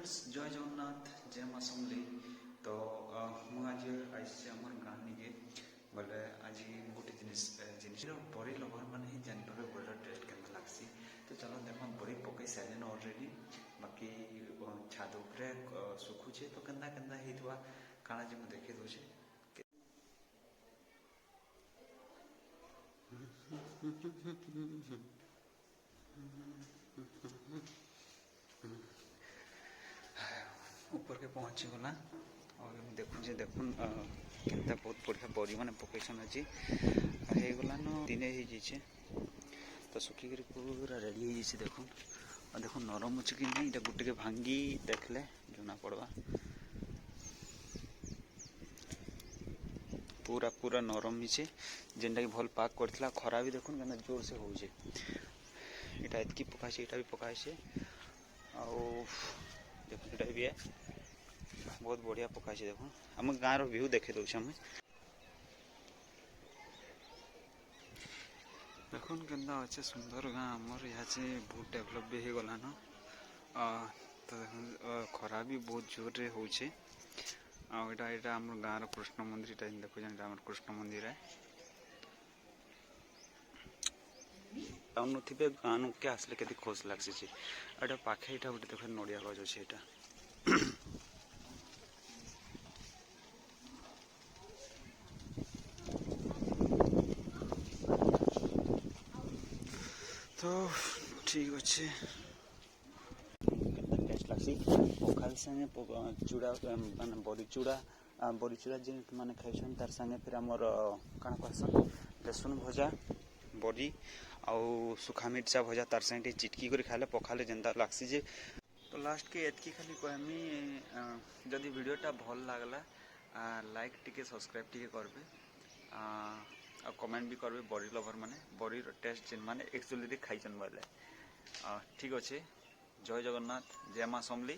Friends जय जगन्नाथ जय माँ समली। तो मुझे आई आम गाँ निके बोले आज गोटे जिनिस बड़ी लवर मैंने ही जानते बड़ा टेस्ट के लगसी। तो चलो देख बड़ी पकई सारे अलरेडी बाकी छाद उपरे सुखुचे तो केन्दा केन्दा होता काଣା जे मुझे देखे दूचे। ऊपर के पहुँची गला और देखुचे देखुन केनता बहुत बढ़िया बड़ी मैंने पकईसन आज होगलान दिने हो तो सुखिक पूरा रेडी हो देखुन और देखुन नरम अच्छे कि नहीं गोटे के भांगी देखले जना पड़वा पूरा पूरा नरम ही जेनटा कि भल पाक करथिला खरा भी देखुन के जोर से होचे इटा एतकी पकाइछे इटा भी पकाइछे आउ देखुन इटा भी है बहुत बढ़िया पकाइछे। देखुन आम गाँव रो व्यू देखे दउछ हमें देखुन केन्दा अच्छे सुंदर गाँ आमर यहाँ से बहुत डेवलप भी हो गलान। तो देखुन खरा भी बहुत जोर रे होचे आटा यहाँ आम गाँव कृष्ण मंदिर देखुन आम कृष्ण मंदिर है टाउन थे गाँव के आसले के खुश लगे एटा पाखे यहाँ गोटे देख नड़िया गज अच्छे यहाँ तो ठीक अच्छे टेस्ट लग्सी पखाल संगे चूड़ा मान बड़ी चूड़ा जी मैंने खाई तार संगे फिर आमर कण कहसन लसुन भजा बड़ी आउ सुखा मिर्चा भजा तार संगे चिटकी कर खाले पखाले जेनता लग्सी जे। तो लास्ट के एतकी खाली कहमी जदि वीडियोटा भल लगला लाइक टिके सब्सक्राइब टिके करबे आ कमेंट भी करबे बड़ी लवर माने बड़ी टेस्ट जेन माने एक्चुअली खाइछन बोले ठीक अच्छे। जय जगन्नाथ जय माँ समली।